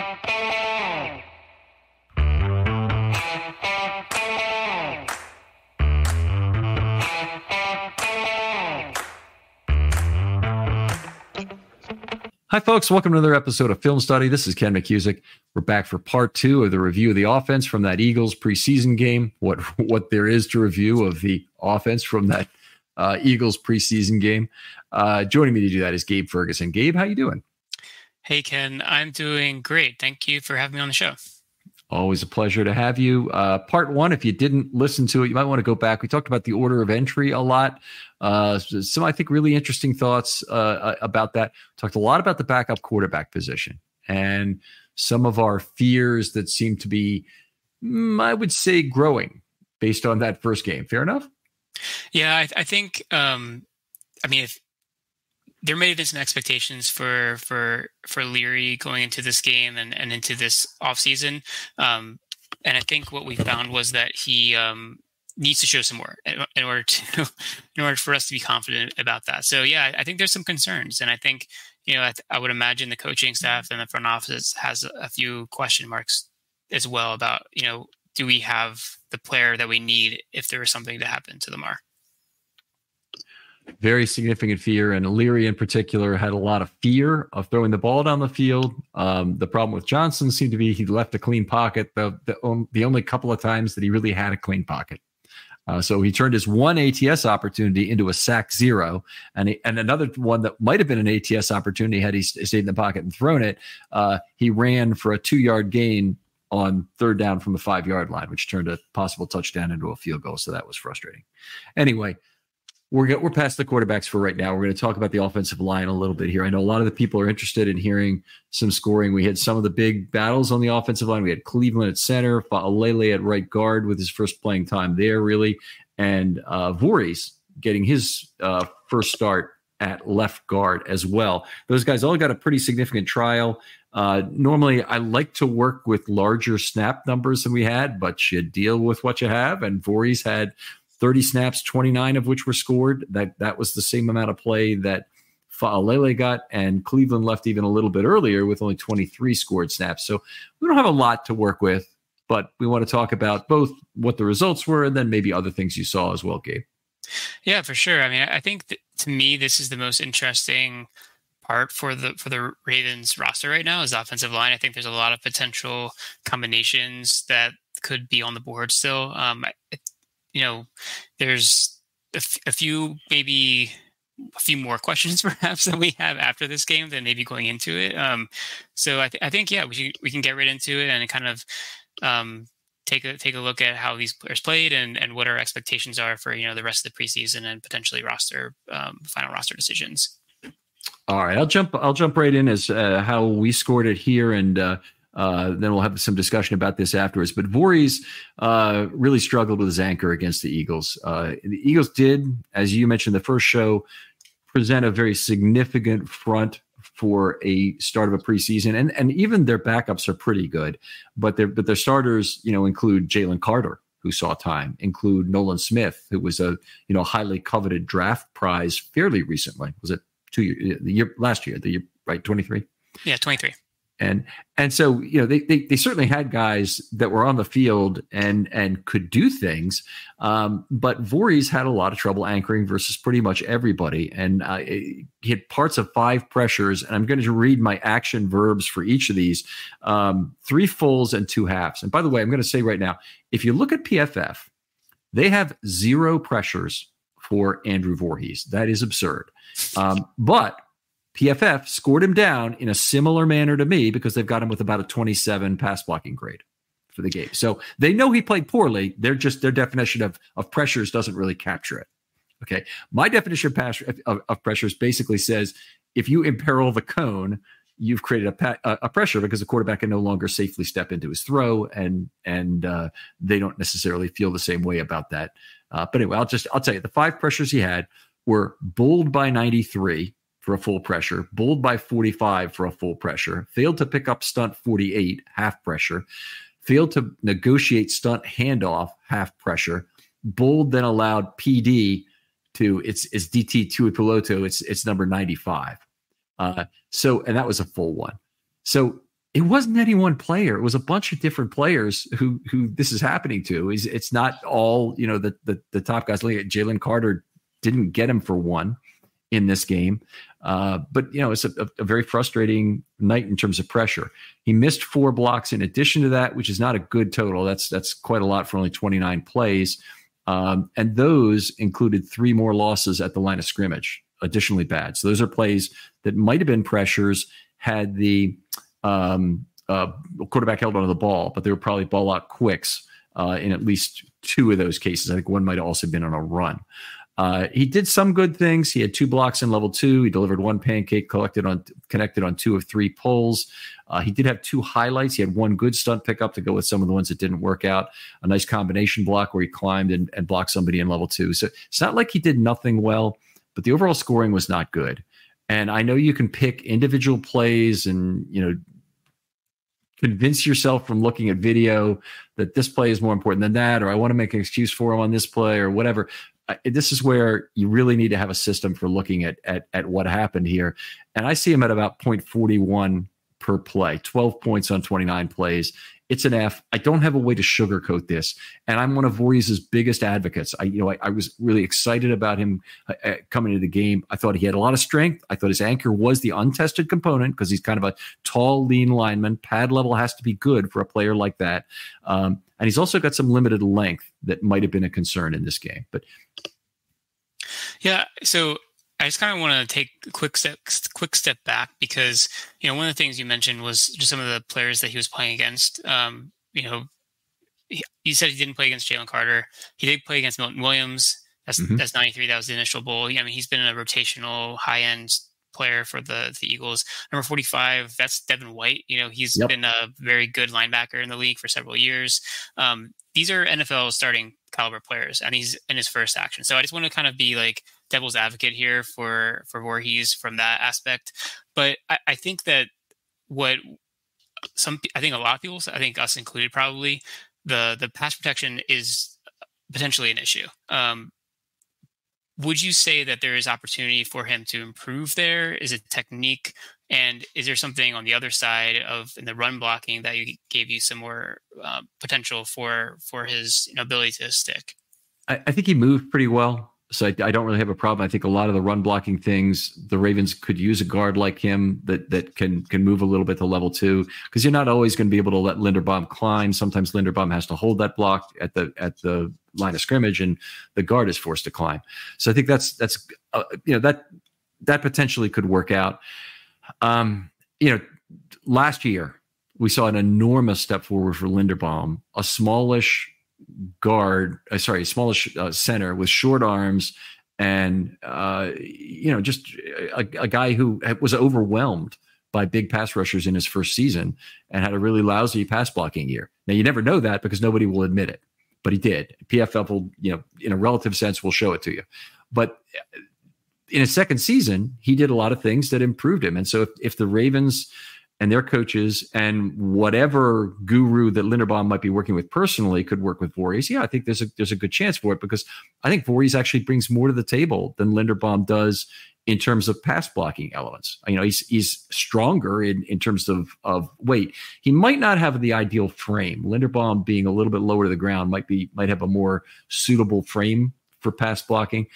Hi, folks. Welcome to another episode of Film Study. This is Ken McCusick. We're back for part 2 of the review of the offense from that Eagles preseason game. What there is to review of the offense from that Eagles preseason game. Joining me to do that is Gabe Ferguson. Gabe, how you doing? Hey, Ken. I'm doing great. Thank you for having me on the show. Always a pleasure to have you. Part 1, if you didn't listen to it, you might want to go back. We talked about the order of entry a lot. Some, I think, really interesting thoughts about that. Talked a lot about the backup quarterback position and some of our fears that seem to be, I would say, growing based on that first game. Fair enough? Yeah, I think, if there may have been some expectations for Leary going into this game and into this offseason. And I think what we found was that he needs to show some more in order for us to be confident about that. So yeah, I think there's some concerns, and I think I would imagine the coaching staff and the front office has a few question marks as well about do we have the player that we need if there was something to happen to Lamar. Very significant fear, and Leary in particular had a lot of fear of throwing the ball down the field. The problem with Johnson seemed to be he left a clean pocket the only couple of times that he really had a clean pocket. So he turned his one ATS opportunity into a sack 0, and another one that might have been an ATS opportunity had he stayed in the pocket and thrown it. He ran for a 2-yard gain on 3rd down from the 5-yard line, which turned a possible touchdown into a field goal. So that was frustrating. Anyway, we're past the quarterbacks for right now. We're going to talk about the offensive line a little bit here. I know a lot of the people are interested in hearing some scoring. We had some of the big battles on the offensive line. We had Cleveland at center, Fa'alele at right guard with his first playing time there, really, and Voorhees getting his first start at left guard as well. Those guys all got a pretty significant trial. Normally, I like to work with larger snap numbers than we had, but you deal with what you have, and Voorhees had 30 snaps, 29 of which were scored. That was the same amount of play that Fa'alele got, and Cleveland left even a little bit earlier with only 23 scored snaps. So we don't have a lot to work with, but we want to talk about both what the results were and then maybe other things you saw as well, Gabe. Yeah, for sure. I think to me, this is the most interesting part for the Ravens roster right now is the offensive line. I think there's a lot of potential combinations that could be on the board still. There's a few more questions perhaps that we have after this game than maybe going into it. So I think we can get right into it and kind of take a look at how these players played and what our expectations are for the rest of the preseason and potentially final roster decisions. All right, I'll jump right in as how we scored it here, and then we'll have some discussion about this afterwards. But Voorhees really struggled with his anchor against the Eagles. The Eagles did, as you mentioned, the first show, present a very significant front for a start of a preseason, and even their backups are pretty good. But their starters, include Jalen Carter, who saw time, include Nolan Smith, who was a highly coveted draft prize fairly recently. Was it last year, the year, right? 23. Yeah, 23. And so, they certainly had guys that were on the field and could do things. But Voorhees had a lot of trouble anchoring versus pretty much everybody. And he had parts of 5 pressures. And I'm going to read my action verbs for each of these, 3 fulls and 2 halves. And by the way, I'm going to say right now, if you look at PFF, they have 0 pressures for Andrew Voorhees. That is absurd. But PFF scored him down in a similar manner to me because they've got him with about a 27 pass blocking grade for the game. So they know he played poorly. Their definition of pressures doesn't really capture it. Okay. My definition of pressures basically says if you imperil the cone, you've created a pressure because the quarterback can no longer safely step into his throw, and they don't necessarily feel the same way about that. But anyway, I'll tell you, the 5 pressures he had were bulled by 93 for a full pressure, bulled by 45 for a full pressure, failed to pick up stunt 48, half pressure, failed to negotiate stunt handoff, half pressure, bulled then allowed PD to it's DT Tuipulotu, it's number 95. And that was a full one. So It wasn't any one player. It was a bunch of different players who this is happening to. It's not all, you know, the top guys. Like Jalen Carter didn't get him for one in this game. But, you know, it's a very frustrating night in terms of pressure. He missed 4 blocks in addition to that, which is not a good total. That's quite a lot for only 29 plays. And those included 3 more losses at the line of scrimmage, additionally bad. So those are plays that might have been pressures had the quarterback held onto the ball, but they were probably ball out quicks in at least 2 of those cases. I think one might have also been on a run. He did some good things. He had 2 blocks in level 2. He delivered 1 pancake, connected on 2 of 3 pulls. He did have 2 highlights. He had 1 good stunt pickup to go with some of the ones that didn't work out. A nice combination block where he climbed and blocked somebody in level 2. So it's not like he did nothing well, but the overall scoring was not good. And I know you can pick individual plays and, you know, convince yourself from looking at video that this play is more important than that, or I want to make an excuse for him on this play or whatever. This is where you really need to have a system for looking at what happened here. And I see him at about 0.41 per play, 12 points on 29 plays. It's an F. I don't have a way to sugarcoat this. And I'm one of Voorhees' biggest advocates. I was really excited about him coming into the game. I thought he had a lot of strength. I thought his anchor was the untested component because he's kind of a tall, lean lineman. Pad level has to be good for a player like that. And he's also got some limited length that might have been a concern in this game. But yeah, so I just kind of want to take a quick step back because, you know, one of the things you mentioned was just some of the players that he was playing against. You know, you said he didn't play against Jalen Carter. He did play against Milton Williams. That's 93. That was the initial bowl. I mean, he's been a rotational high end player for the Eagles. Number 45, that's Devin White. You know, he's been a very good linebacker in the league for several years. These are NFL starting caliber players, and he's in his first action. So I just want to kind of be like devil's advocate here for Voorhees from that aspect. But I think that I think a lot of people, I think us included, probably the pass protection is potentially an issue. Would you say that there is opportunity for him to improve there? Is it technique? And is there something on the other side of in the run blocking that gave you some more potential for his ability to stick? I think he moved pretty well. So I don't really have a problem. I think a lot of the run blocking things, the Ravens could use a guard like him that can move a little bit to level 2, because you're not always going to be able to let Linderbaum climb. Sometimes Linderbaum has to hold that block at the line of scrimmage, and the guard is forced to climb. So I think that's that potentially could work out. Last year we saw an enormous step forward for Linderbaum, a smallish center with short arms, and just a guy who was overwhelmed by big pass rushers in his first season and had a really lousy pass blocking year. Now you never know that because nobody will admit it, but he did. PFF will, in a relative sense, will show it to you. But in his second season, he did a lot of things that improved him. And so if the Ravens and their coaches and whatever guru that Linderbaum might be working with personally could work with Voorhees, I think there's a good chance for it, because I think Voorhees actually brings more to the table than Linderbaum does in terms of pass blocking elements. He's stronger in terms of weight. He might not have the ideal frame. Linderbaum, being a little bit lower to the ground, might have a more suitable frame for pass blocking.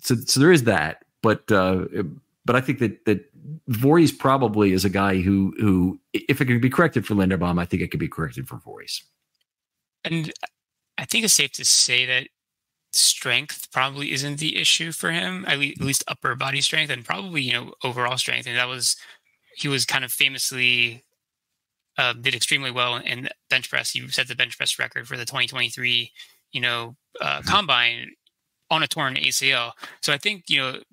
So there is that, but I think that Voorhees probably is a guy who, if it can be corrected for Linderbaum, I think it could be corrected for Voorhees. And I think it's safe to say that strength probably isn't the issue for him, at least upper body strength, and probably, overall strength. And he was kind of famously did extremely well in bench press. He set the bench press record for the 2023, combine on a torn ACL. So I think,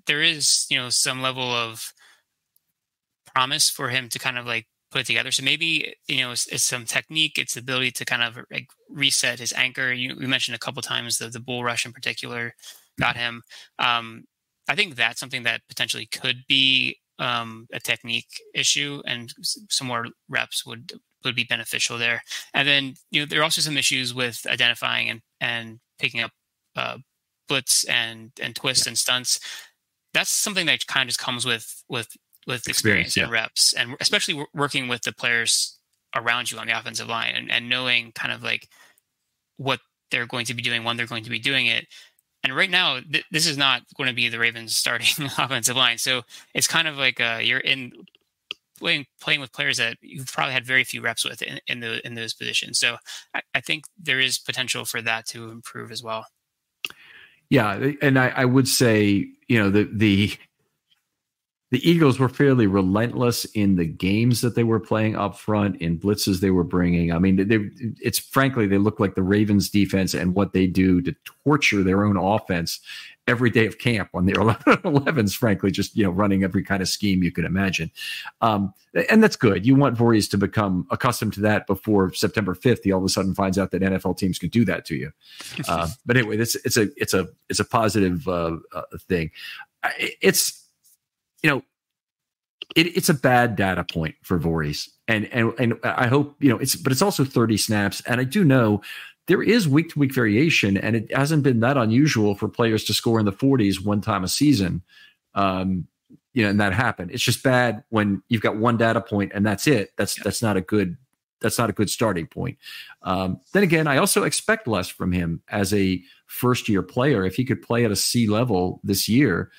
there is, some level of promise for him to kind of like put it together. So maybe, it's some technique, it's the ability to kind of like reset his anchor. We mentioned a couple times the bull rush in particular got him. I think that's something that potentially could be a technique issue, and some more reps would be beneficial there. And then, there are also some issues with identifying and picking up blitz and twists and stunts. That's something that kind of just comes with with experience and reps, and especially working with the players around you on the offensive line, and knowing kind of like what they're going to be doing when they're going to be doing it. And right now, this is not going to be the Ravens starting offensive line. So it's kind of like you're in playing with players that you've probably had very few reps with in those positions. So I think there is potential for that to improve as well. Yeah, and I would say, the Eagles were fairly relentless in the games that they were playing up front, in blitzes they were bringing. I mean, it's frankly, they look like the Ravens defense and what they do to torture their own offense every day of camp when they're 11s, frankly, just, running every kind of scheme you could imagine. And that's good. You want Voorhees to become accustomed to that before September 5th. He all of a sudden finds out that NFL teams can do that to you. But anyway, it's a positive thing. It's a bad data point for Voorhees, and I hope it's also 30 snaps, and I do know there is week to week variation, and it hasn't been that unusual for players to score in the 40s one time a season, and that happened. It's just bad when you've got one data point and that's it. That's not a good starting point. Then again, I also expect less from him as a first year player. If he could play at a C level this year,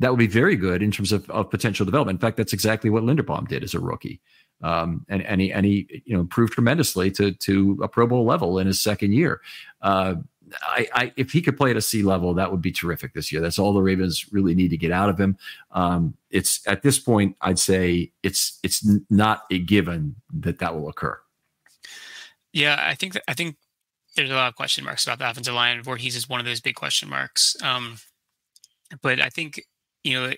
that would be very good in terms of potential development. In fact, that's exactly what Linderbaum did as a rookie. And he improved tremendously to a Pro Bowl level in his second year. If he could play at a C level, that would be terrific this year. That's all the Ravens really need to get out of him. It's at this point, I'd say it's not a given that will occur. Yeah, I think there's a lot of question marks about the offensive line. Voorhees is one of those big question marks. But I think, you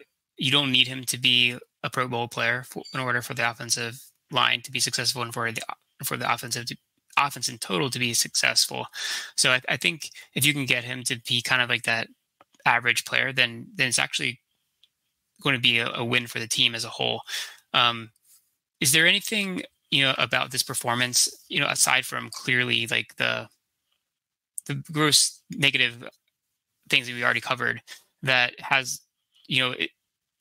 don't need him to be a Pro Bowl player in order for the offensive line to be successful and for the offense in total to be successful. So I think if you can get him to be kind of like that average player, then it's actually going to be a win for the team as a whole. Is there anything, about this performance, aside from clearly like the gross negative things that we already covered, that has,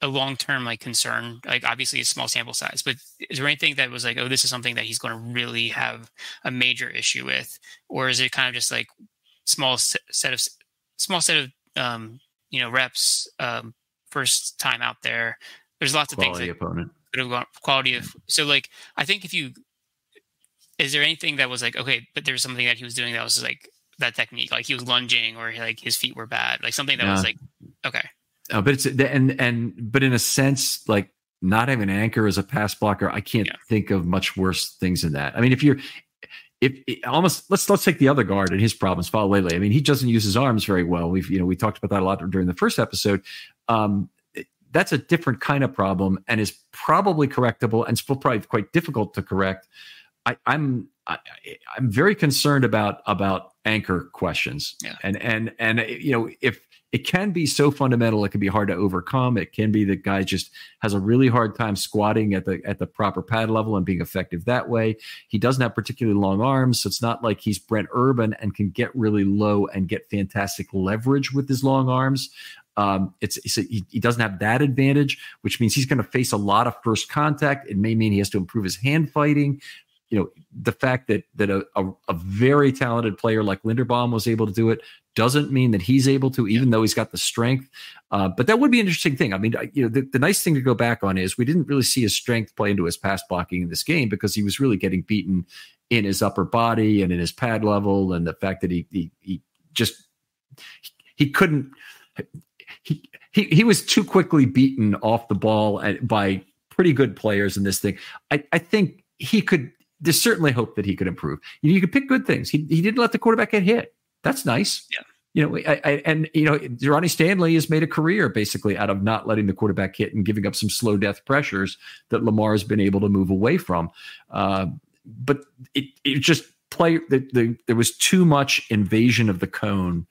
a long-term like concern? Like obviously it's small sample size, but is there anything that was like, oh, this is something that he's going to really have a major issue with? Or is it kind of just like small set of reps, first time out there? There's lots of quality things that opponent could have gone quality of. So like, I think is there anything that was like, okay, but there's something that he was doing that was like that technique, like he was lunging or like his feet were bad, like something that was like, okay. But it's but in a sense, like not having an anchor as a pass blocker, I can't think of much worse things than that. I mean, let's take the other guard and his problems, Falele. I mean, he doesn't use his arms very well. We talked about that a lot during the first episode. That's a different kind of problem and is probably correctable and still probably quite difficult to correct. I'm very concerned about anchor questions, and if it can be so fundamental, it can be hard to overcome. It can be that guy just has a really hard time squatting at the proper pad level and being effective that way. He doesn't have particularly long arms, so it's not like he's Brent Urban and can get really low and get fantastic leverage with his long arms. He doesn't have that advantage, which means he's going to face a lot of first contact. It may mean he has to improve his hand fighting. The fact that a very talented player like Linderbaum was able to do it doesn't mean that he's able to, even though he's got the strength. But that would be an interesting thing. I mean, the nice thing to go back on is we didn't really see his strength play into his pass blocking in this game because he was really getting beaten in his upper body and in his pad level, and the fact that he couldn't. He was too quickly beaten off the ball by pretty good players in this thing. I think he could. There's certainly hope that he could improve. You could pick good things. He didn't let the quarterback get hit. That's nice. Yeah. Ronnie Stanley has made a career basically out of not letting the quarterback hit and giving up some slow death pressures that Lamar has been able to move away from. But it just there was too much invasion of the cone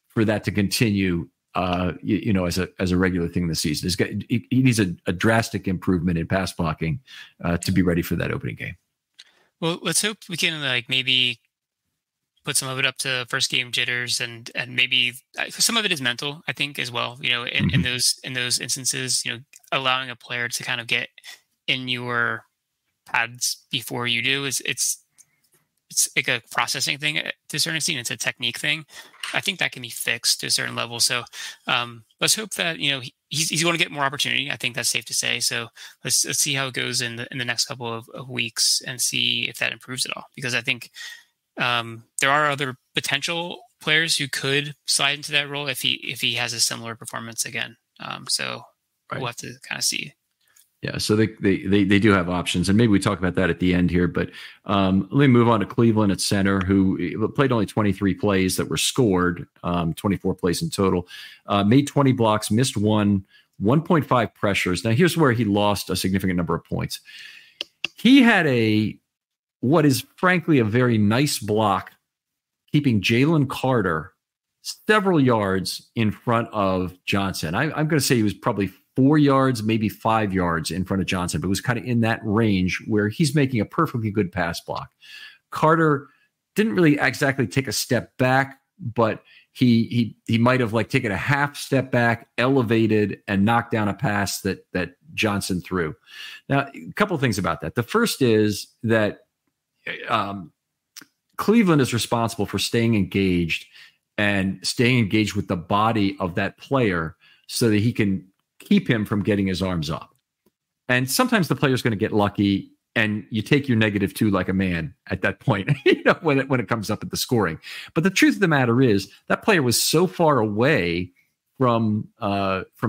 for that to continue. As a regular thing this season, he needs a drastic improvement in pass blocking to be ready for that opening game. Well, let's hope we can maybe put some of it up to first game jitters, and maybe some of it is mental, I think, as well. In those instances, allowing a player to kind of get in your pads before you do it's like a processing thing to a certain extent. It's a technique thing. I think that can be fixed to a certain level. So let's hope that he's going to get more opportunity. I think that's safe to say. So let's see how it goes in the next couple of weeks and see if that improves at all. Because I think there are other potential players who could slide into that role if he has a similar performance again. So we'll have to kind of see. Yeah, so they do have options, and maybe we talk about that at the end here. But let me move on to Cleveland at center, who played only 23 plays that were scored, 24 plays in total, made 20 blocks, missed 1.5 pressures. Now, here's where he lost a significant number of points. He had what is frankly a very nice block, keeping Jalen Carter several yards in front of Johnson. I'm going to say he was probably 4 yards, maybe 5 yards in front of Johnson, but it was kind of in that range where he's making a perfectly good pass block. Carter didn't really exactly take a step back, but he might have like taken a half step back, elevated, and knocked down a pass that Johnson threw. Now, a couple of things about that. The first is that Cleveland is responsible for staying engaged with the body of that player so that he can keep him from getting his arms up. And sometimes the player's going to get lucky, and you take your -2 like a man at that point, when it comes up at the scoring. But the truth of the matter is that player was so far away from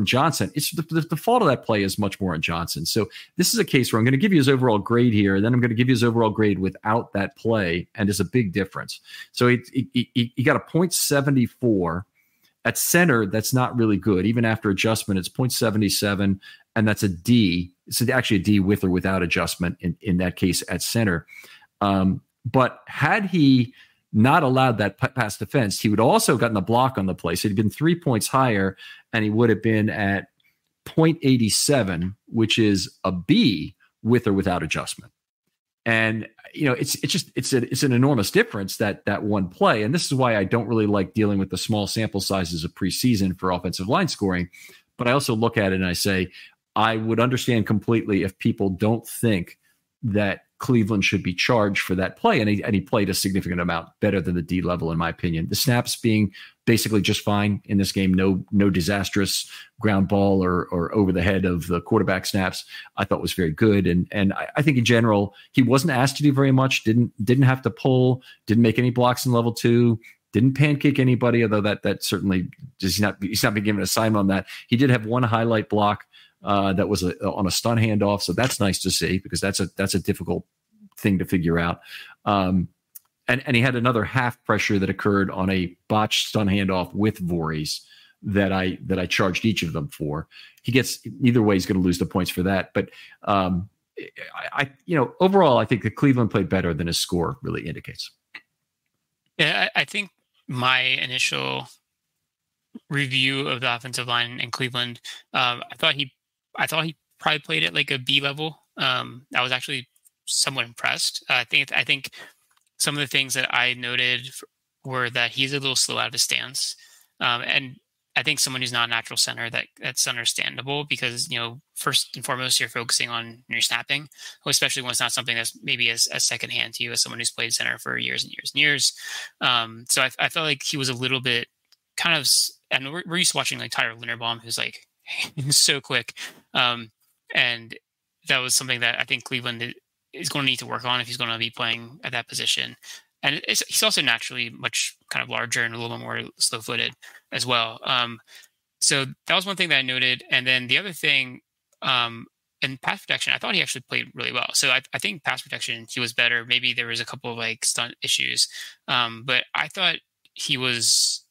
Johnson. It's the fault of that play is much more on Johnson. So this is a case where I'm going to give you his overall grade here, and then I'm going to give you his overall grade without that play, and there's a big difference. So he got a 0.74. At center, that's not really good. Even after adjustment, it's 0.77, and that's a D. It's actually a D with or without adjustment in that case at center. But had he not allowed that pass defense, he would also gotten a block on the play. So he'd been 3 points higher, and he would have been at 0.87, which is a B with or without adjustment. And it's an enormous difference, that one play. And this is why I don't really like dealing with the small sample sizes of preseason for offensive line scoring. But I also look at it and I say, I would understand completely if people don't think that Cleveland should be charged for that play. And he played a significant amount better than the D level, in my opinion. The snaps being basically just fine in this game. No disastrous ground ball or over the head of the quarterback snaps, I thought was very good. And I think in general, he wasn't asked to do very much, didn't have to pull, didn't make any blocks in level 2, didn't pancake anybody, although that certainly he's not being given an assignment on that. He did have one highlight block that was on a stun handoff. So that's nice to see, because that's a difficult thing to figure out. And he had another half pressure that occurred on a botched stun handoff with Voorhees that I charged each of them for. He gets either way, he's going to lose the points for that. But overall, I think that Cleveland played better than his score really indicates. Yeah, I think my initial review of the offensive line in Cleveland, I thought he probably played at like a B level. I was actually somewhat impressed. I think some of the things that I noted were that he's a little slow out of his stance. And I think someone who's not a natural center, that's understandable, because, first and foremost, you're focusing on your snapping, especially when it's not something that's maybe as secondhand to you as someone who's played center for years and years and years. So I felt like he was a little bit kind of, and we're used to watching like Tyler Linderbaum, who's like so quick. And that was something that I think Cleveland is going to need to work on if he's going to be playing at that position. And he's also naturally much kind of larger and a little bit more slow-footed as well. So that was one thing that I noted. And then the other thing, in pass protection, I thought he actually played really well. So I think pass protection, he was better. Maybe there was a couple of like stunt issues. But I thought he was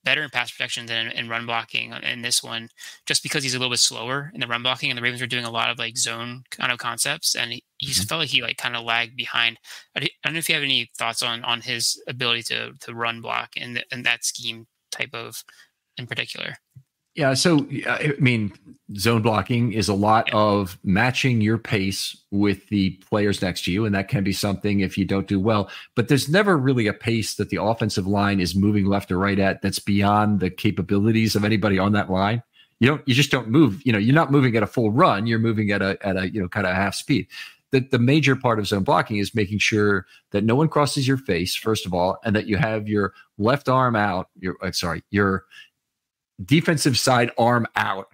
better in pass protection than in run blocking in this one, just because he's a little bit slower in the run blocking, and the Ravens were doing a lot of like zone kind of concepts, and he felt like he like kind of lagged behind. I don't know if you have any thoughts on his ability to run block and that scheme type of in particular. Yeah. So, I mean, zone blocking is a lot of matching your pace with the players next to you. And that can be something if you don't do well. But there's never really a pace that the offensive line is moving left or right at that's beyond the capabilities of anybody on that line. You just don't move. You're not moving at a full run. You're moving at a kind of half speed. The major part of zone blocking is making sure that no one crosses your face, first of all, and that you have your left arm out, your defensive side arm out,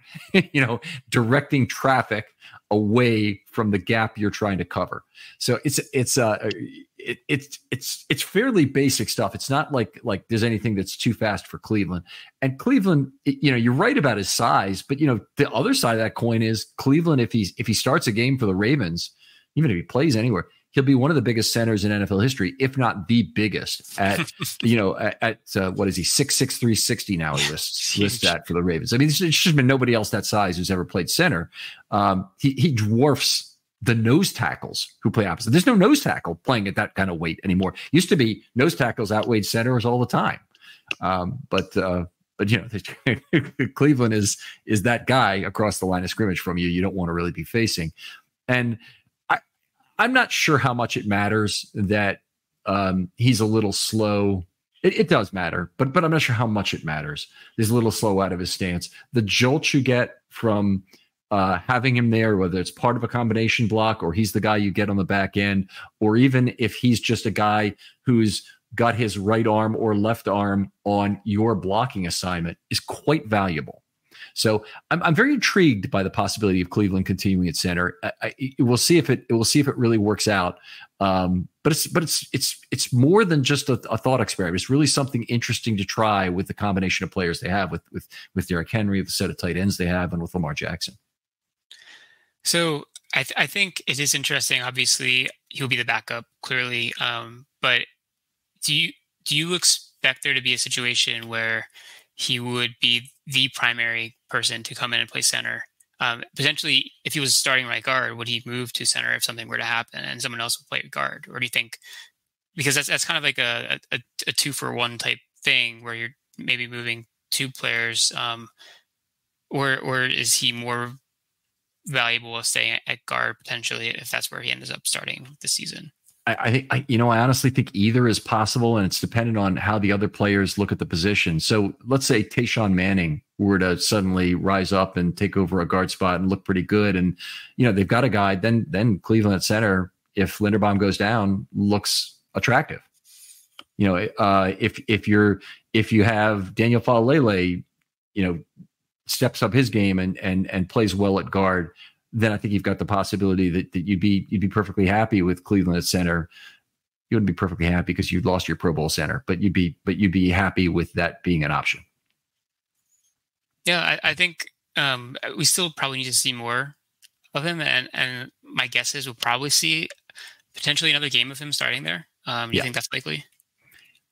directing traffic away from the gap you're trying to cover. So it's fairly basic stuff. It's not like there's anything that's too fast for Cleveland. And Cleveland, you're right about his size, but the other side of that coin is Cleveland. If he starts a game for the Ravens, even if he plays anywhere, he'll be one of the biggest centers in NFL history, if not the biggest. At what is he, 6'6", 360 now? He lists that for the Ravens. I mean, there's just been nobody else that size who's ever played center. He dwarfs the nose tackles who play opposite. There's no nose tackle playing at that kind of weight anymore. Used to be nose tackles outweighed centers all the time. But Cleveland is that guy across the line of scrimmage from you don't want to really be facing. And I'm not sure how much it matters that he's a little slow. It does matter, but I'm not sure how much it matters. He's a little slow out of his stance. The jolt you get from having him there, whether it's part of a combination block or he's the guy you get on the back end, or even if he's just a guy who's got his right arm or left arm on your blocking assignment, is quite valuable. So I'm very intrigued by the possibility of Cleveland continuing at center. We'll see if it really works out. But it's more than just a thought experiment. It's really something interesting to try with the combination of players they have with Derrick Henry, the set of tight ends they have, and with Lamar Jackson. So I think it is interesting. Obviously, he'll be the backup clearly. But do you expect there to be a situation where he would be the primary person to come in and play center? Potentially, if he was starting right guard, would he move to center if something were to happen and someone else would play guard? Or do you think, because that's kind of like a 2-for-1 type thing where you're maybe moving two players, or is he more valuable staying at guard potentially if that's where he ends up starting this season? I honestly think either is possible, and it's dependent on how the other players look at the position. So let's say Tayshaun Manning were to suddenly rise up and take over a guard spot and look pretty good, and they've got a guy. Then Cleveland at center, if Linderbaum goes down, looks attractive. If you have Daniel Faalele, steps up his game and plays well at guard, then I think you've got the possibility that you'd be perfectly happy with Cleveland at center. You wouldn't be perfectly happy because you'd lost your Pro Bowl center, but you'd be happy with that being an option. Yeah, I think we still probably need to see more of him, and my guess is we'll probably see potentially another game of him starting there. Do you think that's likely?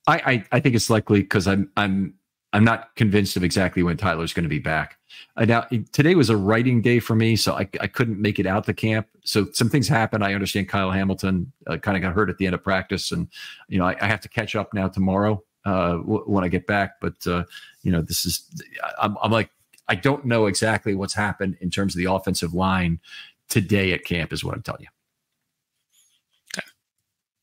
I think it's likely because I'm not convinced of exactly when Tyler's going to be back. Now, today was a writing day for me, so I couldn't make it out to camp. So some things happened. I understand Kyle Hamilton kind of got hurt at the end of practice, and I have to catch up now tomorrow when I get back. But this is I'm like, I don't know exactly what's happened in terms of the offensive line today at camp is what I'm telling you. Okay.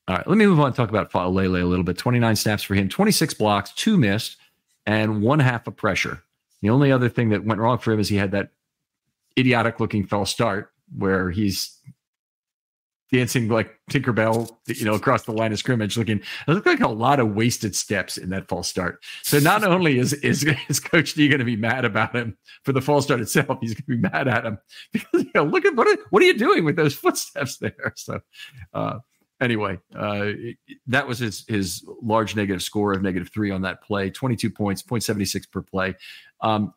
All right, let me move on and talk about Faalele a little bit. 29 snaps for him, 26 blocks, 2 missed, and 1/2 of pressure. The only other thing that went wrong for him is he had that idiotic looking false start where he's dancing like Tinkerbell, across the line of scrimmage. It looked like a lot of wasted steps in that false start. So not only is Coach D going to be mad about him for the false start itself, he's going to be mad at him because look at what are you doing with those footsteps there? So anyway, that was his large negative score of -3 on that play. 22 points, 0.76 per play.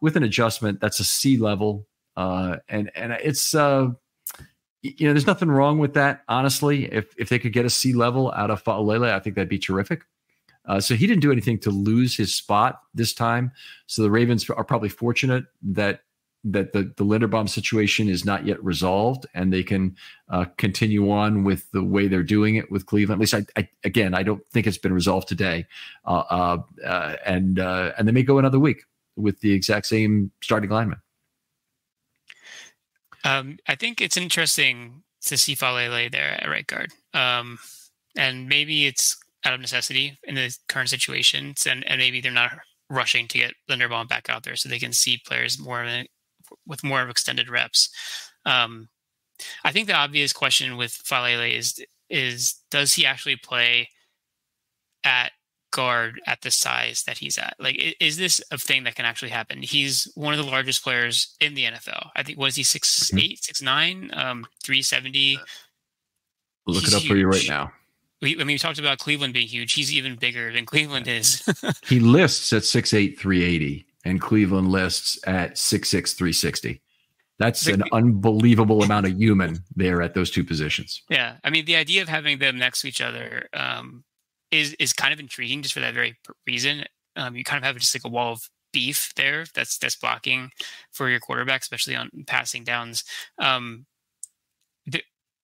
With an adjustment, that's a C level, and it's there's nothing wrong with that. Honestly, if they could get a C level out of Faalele, I think that'd be terrific. So he didn't do anything to lose his spot this time. So the Ravens are probably fortunate that the Linderbaum situation is not yet resolved, and they can continue on with the way they're doing it with Cleveland. At least, I don't think it's been resolved today, and they may go another week. with the exact same starting lineman. I think it's interesting to see Falele there at right guard. And maybe it's out of necessity in the current situations, and maybe they're not rushing to get Linderbaum back out there so they can see players with more extended reps. I think the obvious question with Falele is does he actually play at guard at the size that he's at? Like, is this a thing that can actually happen? He's one of the largest players in the NFL. I think, was he 6'8", 6'9", 370? Look it up for you right now. We talked about Cleveland being huge. He's even bigger than Cleveland is. He lists at 6'8", 380, and Cleveland lists at 6'6", 360. That's an unbelievable amount of human there at those two positions. Yeah. I mean, the idea of having them next to each other is kind of intriguing just for that very reason. You kind of have just like a wall of beef there that's blocking for your quarterback, especially on passing downs.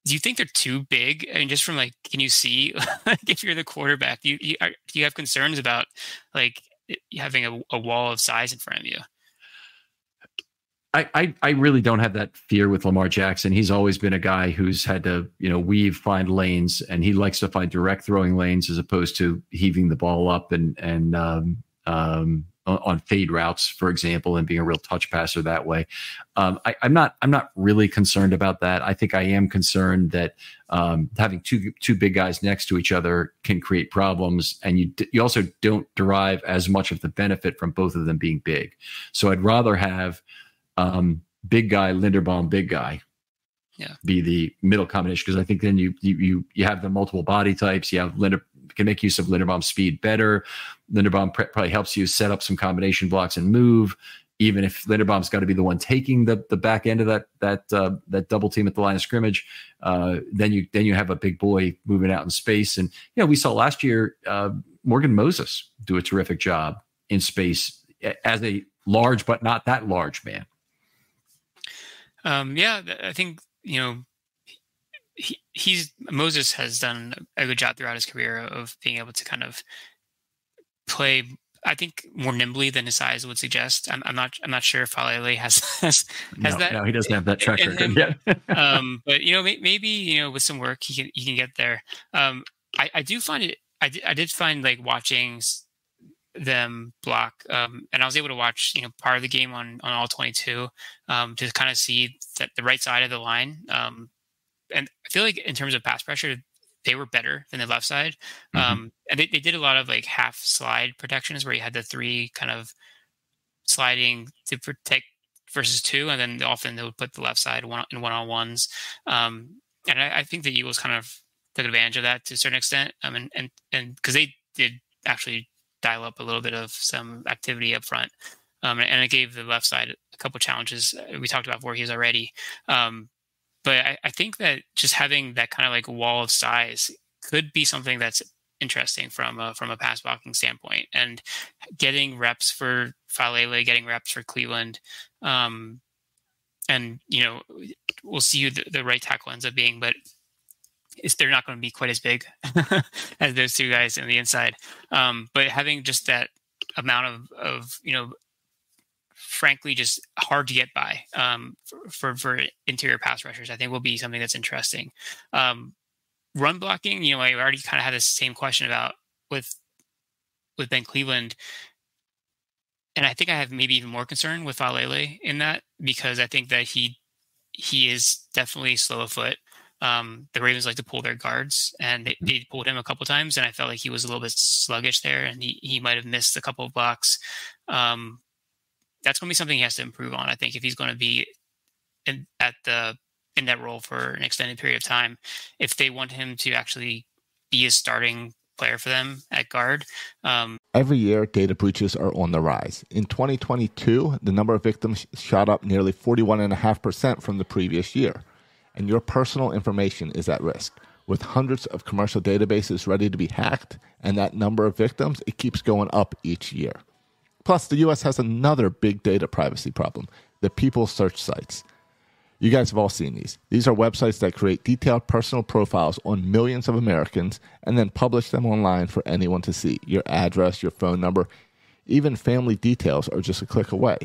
Do you think they're too big? I mean, just from like, can you see like if you're the quarterback, do you have concerns about like having a wall of size in front of you? I really don't have that fear with Lamar Jackson. He's always been a guy who's had to, find lanes, and he likes to find direct throwing lanes as opposed to heaving the ball up and on fade routes, for example, and being a real touch passer that way. I'm not really concerned about that. I think I am concerned that having two big guys next to each other can create problems, and you also don't derive as much of the benefit from both of them being big. So I'd rather have big guy, Linderbaum, big guy, be the middle combination, because I think then you have the multiple body types. You have can make use of Linderbaum's speed better. Linderbaum probably helps you set up some combination blocks and move. Even if Linderbaum's got to be the one taking the back end of that double team at the line of scrimmage, then you have a big boy moving out in space. And we saw last year Morgan Moses do a terrific job in space as a large but not that large man. I think Moses has done a good job throughout his career of being able to kind of play, I think, more nimbly than his size would suggest. I'm not sure if Falele has that. No, he doesn't have that track record yet. But maybe with some work he can get there. I do find it. I did find like watching them block, and I was able to watch part of the game on all 22 to kind of see that the right side of the line, and I feel like in terms of pass pressure they were better than the left side. And they did a lot of like half slide protections where you had the three kind of sliding to protect versus two, and then often they would put the left side in one-on-ones, and I think the Eagles kind of took advantage of that to a certain extent, and because they did actually dial up a little bit of some activity up front. And it gave the left side a couple of challenges we talked about Voorhees already. But I think that just having that kind of like wall of size could be something that's interesting from a pass blocking standpoint, and getting reps for Falele, getting reps for Cleveland. And, we'll see who the right tackle ends up being, but they're not going to be quite as big as those two guys on the inside. But having just that amount of frankly, just hard to get by for interior pass rushers, I think will be something that's interesting. Run blocking, I already kind of had the same question about with Ben Cleveland. And I think I have maybe even more concern with Falele in that, because I think that he is definitely slow of foot. The Ravens like to pull their guards, and they pulled him a couple times, and I felt like he was a little bit sluggish there, and he might have missed a couple of blocks. That's going to be something he has to improve on, I think, if he's going to be in that role for an extended period of time. If they want him to actually be a starting player for them at guard. Every year, data breaches are on the rise. In 2022, the number of victims shot up nearly 41.5% from the previous year. And your personal information is at risk. With hundreds of commercial databases ready to be hacked, and that number of victims, it keeps going up each year. Plus, the U.S. has another big data privacy problem, the people search sites. You guys have all seen these. These are websites that create detailed personal profiles on millions of Americans and then publish them online for anyone to see. Your address, your phone number, Even family details are just a click away.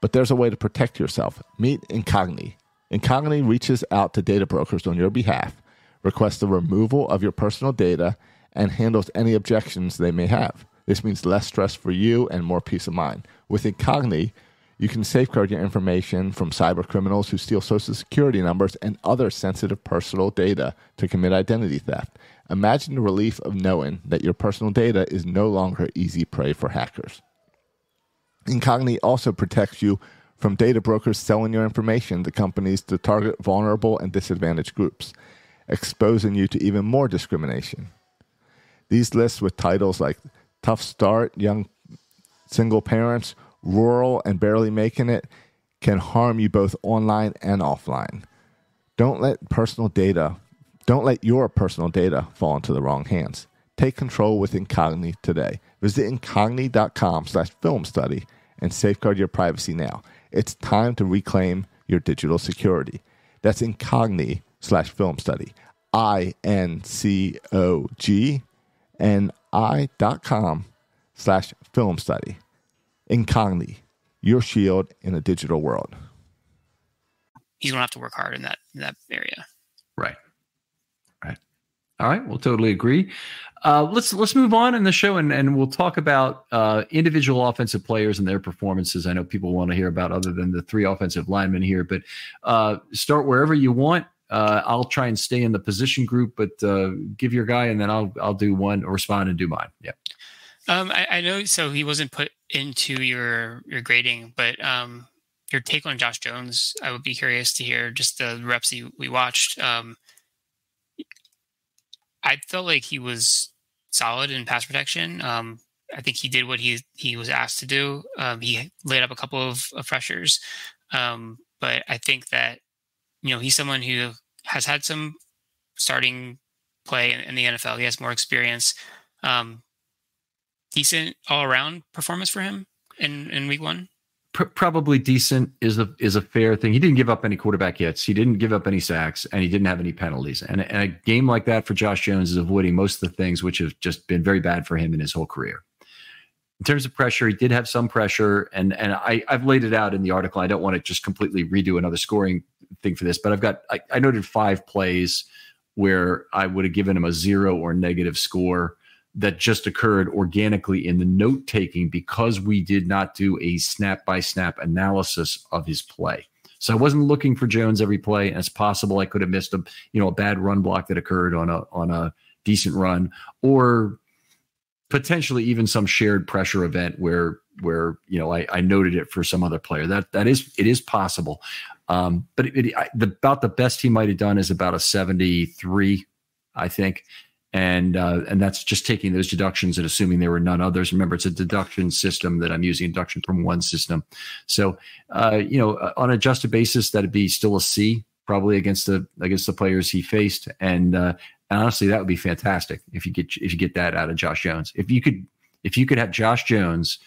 But there's a way to protect yourself. Meet Incogni. Incogni reaches out to data brokers on your behalf, requests the removal of your personal data, and handles any objections they may have. This means less stress for you and more peace of mind. With Incogni, you can safeguard your information from cyber criminals who steal social security numbers and other sensitive personal data to commit identity theft. Imagine the relief of knowing that your personal data is no longer easy prey for hackers. Incogni also protects you from data brokers selling your information to companies to target vulnerable and disadvantaged groups, exposing you to even more discrimination. These lists with titles like Tough Start, Young Single Parents, Rural, and Barely Making It can harm you both online and offline. Don't let your personal data fall into the wrong hands. Take control with Incogni today. Visit incogni.com/film study and safeguard your privacy now. It's time to reclaim your digital security. That's Incogni/film study. INCOGNI.com/film study. Incogni, your shield in a digital world. He's going to have to work hard in that area. Right. All right. We'll totally agree. Let's move on in the show and we'll talk about individual offensive players and their performances. I know people want to hear about other than the 3 offensive linemen here, but start wherever you want. I'll try and stay in the position group, but give your guy and then I'll do one or respond and do mine. Yeah. I know. So he wasn't put into your grading, but your take on Josh Jones, I would be curious to hear just the reps we watched. I felt like he was solid in pass protection. I think he did what he was asked to do. He laid up a couple of pressures, but I think that he's someone who has had some starting play in the NFL. He has more experience. Decent all around performance for him in week 1. Probably decent is a fair thing. He didn't give up any quarterback hits. He didn't give up any sacks, and he didn't have any penalties. And a game like that for Josh Jones is avoiding most of the things which have just been very bad for him in his whole career. In terms of pressure, he did have some pressure, and I've laid it out in the article. I don't want to just completely redo another scoring thing for this, but I noted 5 plays where I would have given him a 0 or negative score that just occurred organically in the note taking because we did not do a snap by snap analysis of his play. So I wasn't looking for Jones every play, and it's possible I could have missed a bad run block that occurred on a decent run, or potentially even some shared pressure event where I noted it for some other player. It is possible. But about the best he might have done is about a 73, I think. And that's just taking those deductions and assuming there were none others. Remember, it's a deduction system that I'm using, deduction from one system. So, on an adjusted basis, that'd be still a C, probably against the players he faced. And honestly, that would be fantastic if you get that out of Josh Jones. If you could have Josh Jones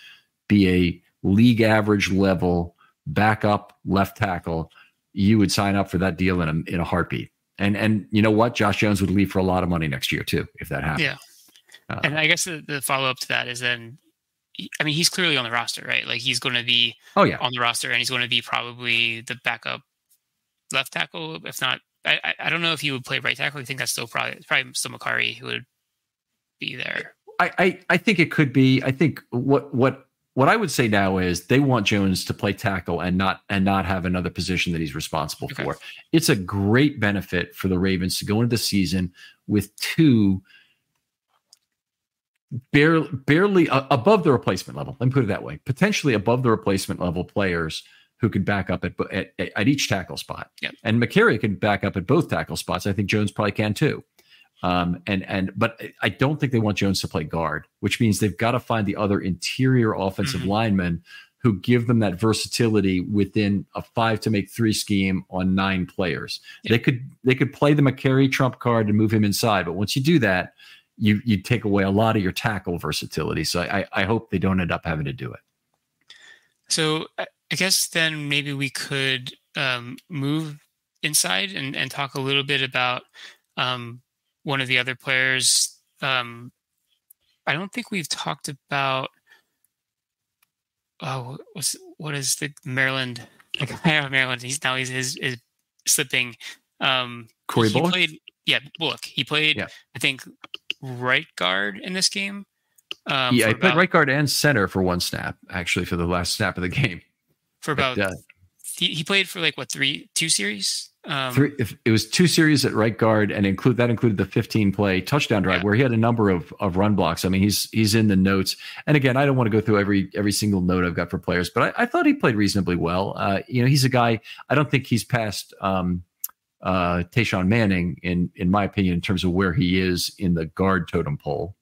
be a league average level backup left tackle, you would sign up for that deal in a heartbeat. And you know what? Josh Jones would leave for a lot of money next year too, if that happened. Yeah. And I guess the follow up to that is then, he's clearly on the roster, right? Like he's going to be on the roster, and he's going to be probably the backup left tackle. If not, I don't know if he would play right tackle. I think that's probably still Makari who would be there. I think it could be. I think what I would say now is they want Jones to play tackle and not have another position that he's responsible for. It's a great benefit for the Ravens to go into the season with 2 barely above the replacement level. Let me put it that way. Potentially above the replacement level players who could back up at each tackle spot. Yep. And McCary can back up at both tackle spots. I think Jones probably can too. But I don't think they want Jones to play guard, which means they've got to find the other interior offensive linemen who give them that versatility within a 5-to-make-3 scheme on 9 players. Yep. They could play the McCary trump card and move him inside, but once you do that, you take away a lot of your tackle versatility. So I hope they don't end up having to do it. So I guess then maybe we could move inside and talk a little bit about one of the other players. I don't think we've talked about what is the Maryland? The guy out of Maryland. He's slipping. Corey Bullock? Bullock. He played, Yeah. I think, right guard in this game. He played right guard and center for one snap, actually, for the last snap of the game. He played for 2 series? It was 2 series at right guard, and that included the 15-play touchdown drive where he had a number of run blocks. I mean, he's in the notes. And again, I don't want to go through every single note I've got for players, but I thought he played reasonably well. He's a guy. I don't think he's past Tayshaun Manning in my opinion in terms of where he is in the guard totem pole.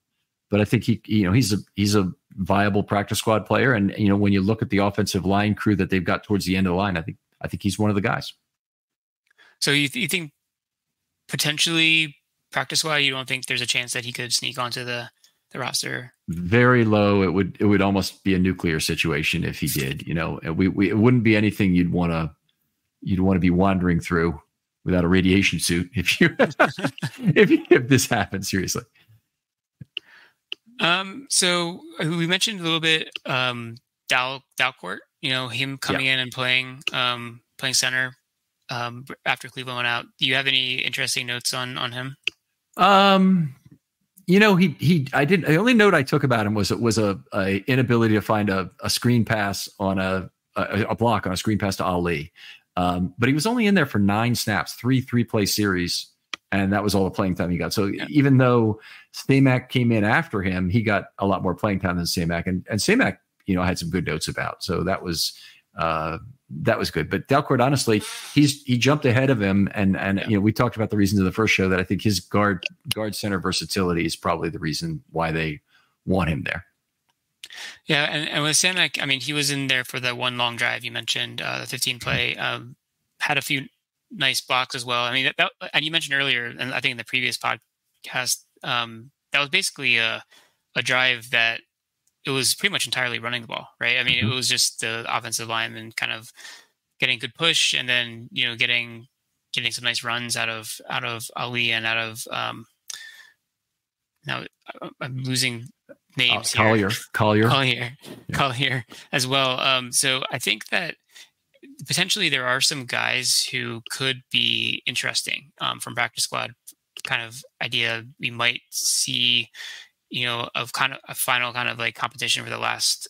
But I think he's a viable practice squad player, and when you look at the offensive line crew that they've got towards the end of the line, I think he's one of the guys. So you think potentially practice squad? You don't think there's a chance that he could sneak onto the roster? Very low. It would almost be a nuclear situation if he did. It wouldn't be anything you'd want to be wandering through without a radiation suit if this happens seriously. So we mentioned a little bit Dalcourt, him coming in and playing center after Cleveland went out. Do you have any interesting notes on him? The only note I took about him was a inability to find a screen pass on a block on a screen pass to Ali. But he was only in there for 9 snaps, 3-play series. And that was all the playing time he got. So even though Stamack came in after him, he got a lot more playing time than Stamack. And Stamack, had some good notes about. So that was good. But Dalcourt, honestly, he jumped ahead of him. And we talked about the reasons of the first show that I think his guard center versatility is probably the reason why they want him there. Yeah, and with Stamack, I mean, he was in there for the one long drive you mentioned, the 15-play, had a few nice blocks as well. I mean, that and you mentioned earlier, and I think in the previous podcast, that was basically a drive that it was pretty much entirely running the ball, right? I mean, it was just the offensive lineman kind of getting good push, and then getting some nice runs out of Ali and out of now I'm losing names here. Collier as well. So I think that potentially there are some guys who could be interesting from practice squad kind of idea. We might see, of kind of a final kind of like competition for the last,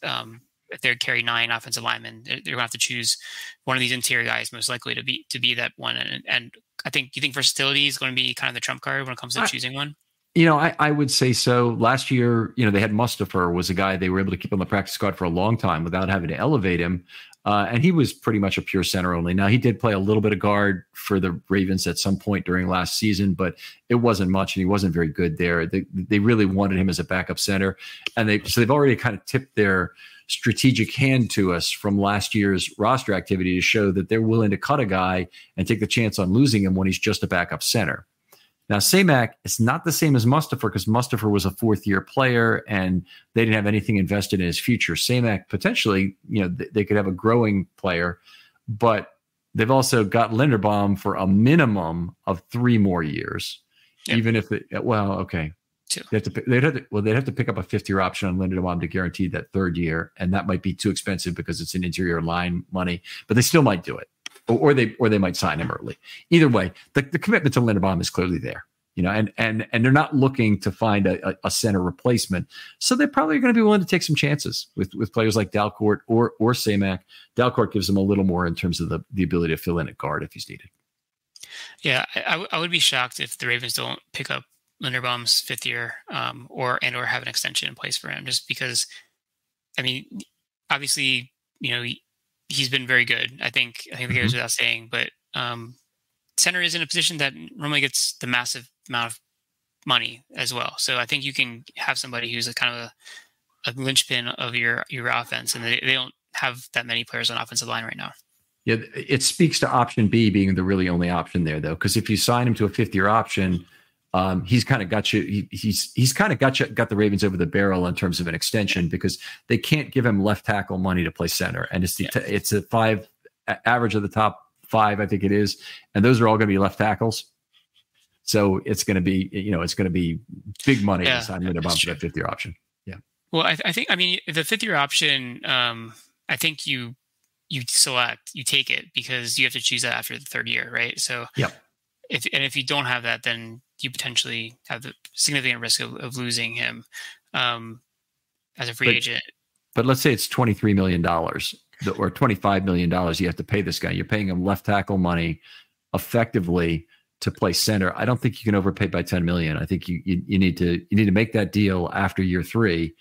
if they carry 9 offensive linemen, they're going to have to choose one of these interior guys most likely to be that one. And I think, you think versatility is going to be kind of the trump card when it comes to choosing one? I would say so. Last year, they had Mustipher was a guy they were able to keep on the practice squad for a long time without having to elevate him. And he was pretty much a pure center only. Now, he did play a little bit of guard for the Ravens at some point during last season, but it wasn't much, and he wasn't very good there. They really wanted him as a backup center, and they've already kind of tipped their strategic hand to us from last year's roster activity to show that they're willing to cut a guy and take the chance on losing him when he's just a backup center. Now, Stamack is not the same as Mustipher because Mustipher was a 4th-year player and they didn't have anything invested in his future. Stamack, potentially, they could have a growing player, but they've also got Linderbaum for a minimum of 3 more years, even if they'd have to pick up a 5th-year option on Linderbaum to guarantee that 3rd year, and that might be too expensive because it's an interior line money, but they still might do it. Or they might sign him early. Either way, the commitment to Linderbaum is clearly there, and they're not looking to find a center replacement. So they're probably going to be willing to take some chances with players like Dalcourt or Stamack. Dalcourt gives them a little more in terms of the ability to fill in at guard if he's needed. Yeah, I would be shocked if the Ravens don't pick up Linderbaum's 5th year or have an extension in place for him, just because, I mean, obviously, he's been very good. I think it goes without saying, but center is in a position that normally gets the massive amount of money as well. So I think you can have somebody who's a kind of a linchpin of your offense, and they don't have that many players on offensive line right now. Yeah, it speaks to option B being the really only option there, though, because if you sign him to a 5th-year option, he's kind of got you. He's kind of got the Ravens over the barrel in terms of an extension because they can't give him left tackle money to play center, and it's a 5 average of the top 5, I think it is, and those are all going to be left tackles. So it's going to be big money to sign Linderbaum for that 5th-year option. Yeah. Well, I think the 5th-year option I think you take it because you have to choose that after the third year, right? So Yep. If you don't have that, then you potentially have the significant risk of losing him as a free agent. But let's say it's $23 million or $25 million you have to pay this guy. You're paying him left tackle money effectively to play center. I don't think you can overpay by $10 million. I think you need to make that deal after year 3,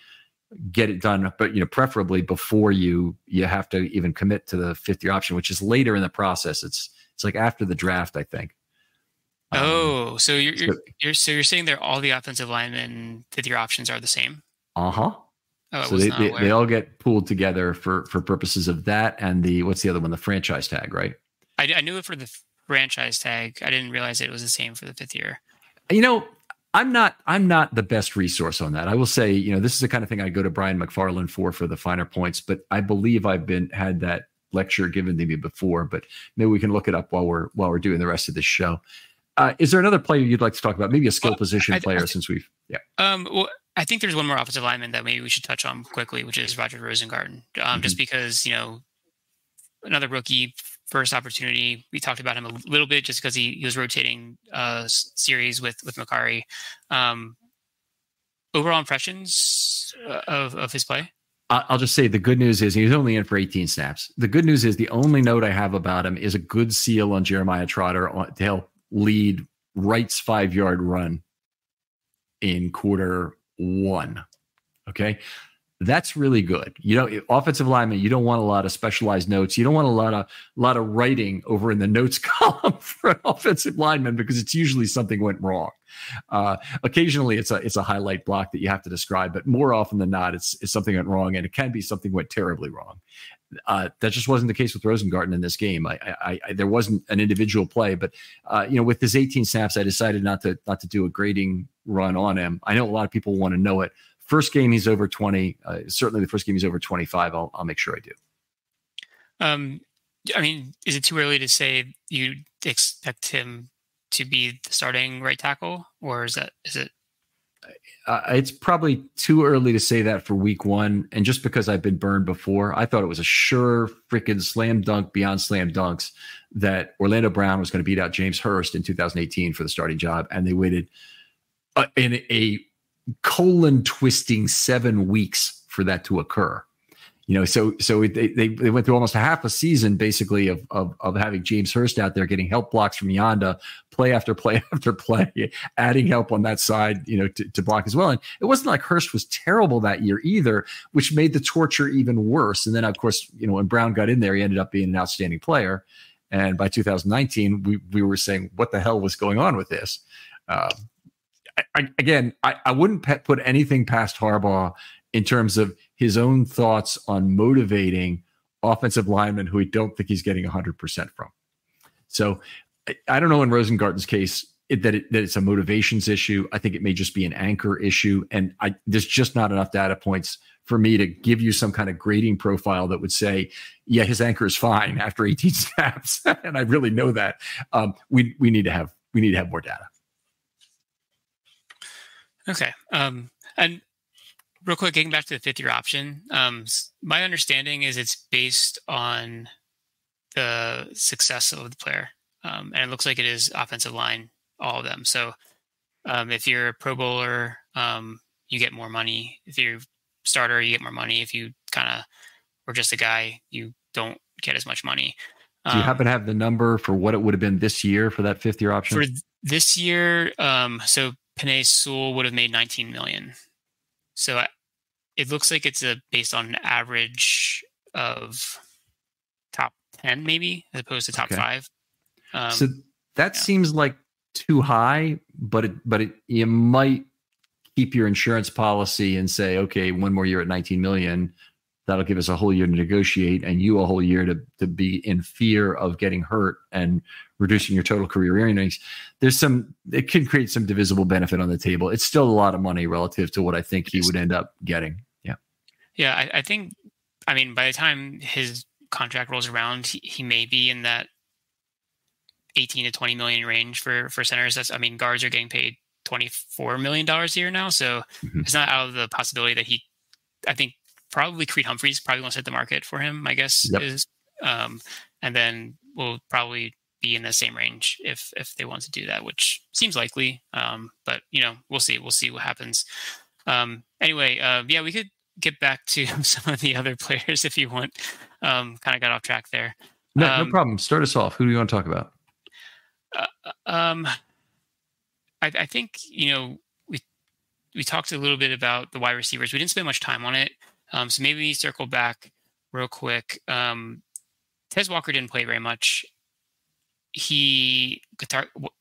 get it done, but preferably before you have to even commit to the 5th-year option, which is later in the process. It's like after the draft, I think. So you're saying that all the offensive linemen 5th-year options are the same? Uh-huh. Oh, so they all get pooled together for purposes of that and what's the other one? The franchise tag, right? I knew it for the franchise tag. I didn't realize it was the same for the 5th year. I'm not the best resource on that. I will say, this is the kind of thing I go to Brian McFarland for the finer points, but I believe I've had that lecture given to me before, but maybe we can look it up while we're doing the rest of this show. Is there another player you'd like to talk about? Maybe a skill position player since we've, yeah. Well, I think there's one more offensive lineman that maybe we should touch on quickly, which is Roger Rosengarten. Just because, another rookie, first opportunity. We talked about him a little bit just because he was rotating series with Makari. Overall impressions of his play? I'll just say the good news is he's only in for 18 snaps. The good news is the only note I have about him is a good seal on Jeremiah Trotter to help lead Wright's 5-yard run in quarter 1. Okay. That's really good. Offensive lineman, you don't want a lot of specialized notes. You don't want a lot of writing over in the notes column for an offensive lineman because it's usually something went wrong. Occasionally it's a highlight block that you have to describe, but more often than not, it's something went wrong, and it can be something went terribly wrong. That just wasn't the case with Rosengarten in this game. There wasn't an individual play, but with his 18 snaps, I decided not to do a grading run on him. I know a lot of people want to know it. First game he's over 20. Certainly the first game he's over 25. I'll make sure I do. I mean, is it too early to say you expect him to be the starting right tackle, or is it? It's probably too early to say that for week 1. And just because I've been burned before, I thought it was a sure freaking slam dunk beyond slam dunks that Orlando Brown was going to beat out James Hurst in 2018 for the starting job. And they waited in a colon twisting 7 weeks for that to occur. So they went through almost a half a season basically of having James Hurst out there getting help blocks from Yanda, play after play after play, adding help on that side, to block as well. And it wasn't like Hurst was terrible that year either, which made the torture even worse. And then of course, when Brown got in there, he ended up being an outstanding player. And by 2019, we were saying, what the hell was going on with this? I wouldn't put anything past Harbaugh in terms of his own thoughts on motivating offensive linemen who we don't think he's getting 100% from. So I don't know in Rosengarten's case that it's a motivations issue. I think it may just be an anchor issue. And there's just not enough data points for me to give you some kind of grading profile that would say, yeah, his anchor is fine after 18 snaps. And I really know that. We need to have more data. Okay. And real quick, getting back to the 5th-year option, my understanding is it's based on the success of the player. And it looks like it is offensive line, all of them. So if you're a Pro Bowler, you get more money. If you're a starter, you get more money. If you were just a guy, you don't get as much money. Do you happen to have the number for what it would have been this year for that 5th-year option? For this year, so Penei Sewell would have made $19 million. So it looks like it's based on an average of top 10, maybe, as opposed to top 5. So that seems like too high, but you might keep your insurance policy and say, okay, one more year at 19 million. That'll give us a whole year to negotiate and you a whole year to be in fear of getting hurt and reducing your total career earnings. It can create some divisible benefit on the table. It's still a lot of money relative to what I think he would end up getting. Yeah. Yeah. I think, by the time his contract rolls around, he may be in that 18 to 20 million range for centers. Guards are getting paid $24 million a year now. So it's not out of the possibility that I think probably Creed Humphreys probably wants to hit the market for him, my guess is. And then we'll probably be in the same range if they want to do that, which seems likely. But we'll see. We'll see what happens. Anyway, yeah, we could get back to some of the other players if you want. Kind of got off track there. No problem. Start us off. Who do you want to talk about? I think we talked a little bit about the wide receivers. We didn't spend much time on it, so maybe we circle back real quick. Tez Walker didn't play very much. He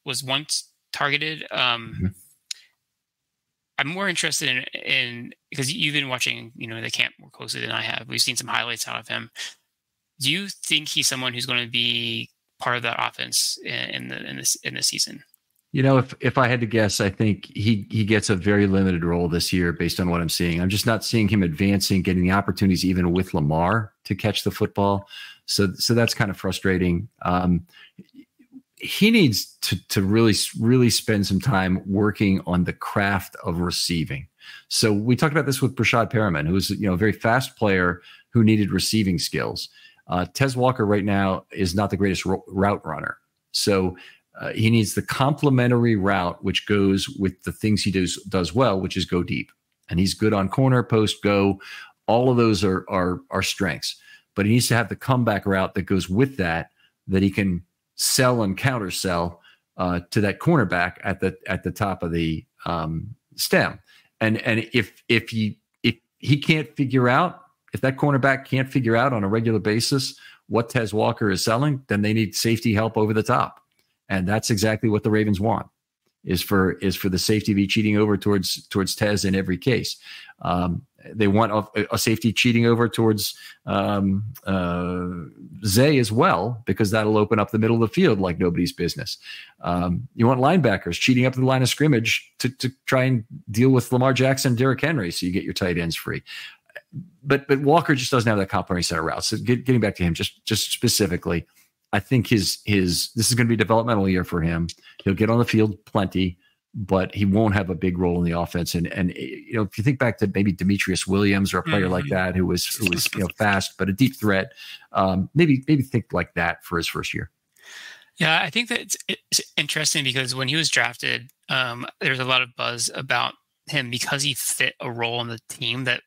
was once targeted. I'm more interested in because you've been watching, the camp more closely than I have. We've seen some highlights out of him. Do you think he's someone who's going to be part of that offense in this season? If I had to guess, I think he gets a very limited role this year based on what I'm seeing. I'm just not seeing him advancing, getting the opportunities even with Lamar to catch the football. So that's kind of frustrating. He needs to really spend some time working on the craft of receiving. So we talked about this with Brashad Perriman, who was a very fast player who needed receiving skills. Tez Walker right now is not the greatest route runner. So he needs the complementary route, which goes with the things he does well, which is go deep. And he's good on corner, post, go. All of those are strengths. But he needs to have the comeback route that goes with that he can sell and counter sell to that cornerback at the top of the stem. And if he can't figure out, if that cornerback can't figure out on a regular basis what Tez Walker is selling, then they need safety help over the top. And that's exactly what the Ravens want, is for the safety to be cheating over towards Tez in every case. They want a safety cheating over towards Zay as well, because that'll open up the middle of the field like nobody's business. You want linebackers cheating up the line of scrimmage to try and deal with Lamar Jackson and Derrick Henry, so you get your tight ends free. But Walker just doesn't have that complementary center route. So getting back to him, just specifically, I think this is going to be a developmental year for him. He'll get on the field plenty, but he won't have a big role in the offense. And if you think back to maybe Demetrius Williams or a player like that who was fast but a deep threat, maybe think like that for his first year. Yeah, I think that it's interesting because when he was drafted, there's a lot of buzz about him because he fit a role on the team that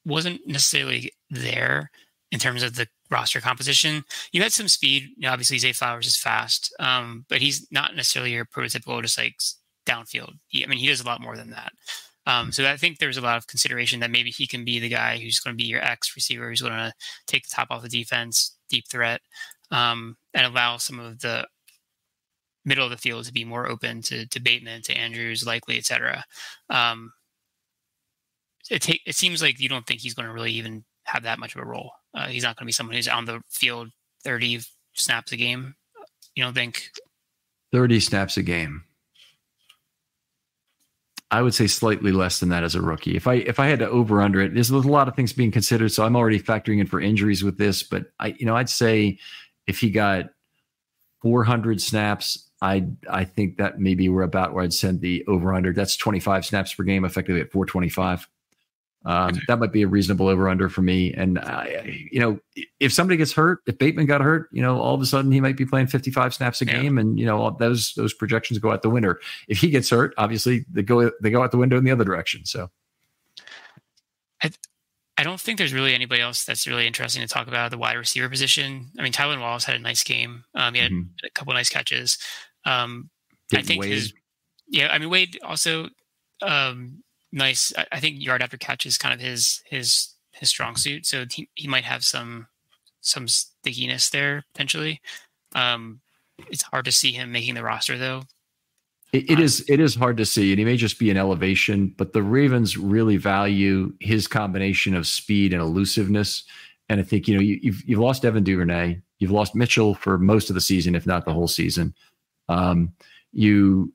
wasn't necessarily there in terms of the roster composition. You had some speed. Obviously, Zay Flowers is fast, but he's not necessarily your prototypical just like downfield. He does a lot more than that. So I think there's a lot of consideration that maybe he can be the guy who's going to be your X receiver, who's going to take the top off the defense, deep threat, and allow some of the middle of the field to be more open to Bateman, to Andrews, likely, etc. It seems like you don't think he's going to really even have that much of a role. He's not going to be someone who's on the field 30 snaps a game. You don't think? 30 snaps a game. I would say slightly less than that as a rookie. If I had to over under it, there's a lot of things being considered. So I'm already factoring in for injuries with this, but I'd say if he got 400 snaps, I think that maybe we're about where I'd send the over under. That's 25 snaps per game, effectively at 425. That might be a reasonable over under for me. And if somebody gets hurt, if Bateman got hurt, all of a sudden he might be playing 55 snaps a game, and those projections go out the window. If he gets hurt, obviously they go out the window in the other direction. So I don't think there's really anybody else that's really interesting to talk about the wide receiver position. Tylen Wallace had a nice game. He had a couple of nice catches. I think Wade. Wade also. Nice. I think yard after catch is kind of his strong suit. So he might have some stickiness there potentially. It's hard to see him making the roster though. It is hard to see, and he may just be an elevation, but the Ravens really value his combination of speed and elusiveness. And I think, you've lost Evan Duvernay, you've lost Mitchell for most of the season, if not the whole season. You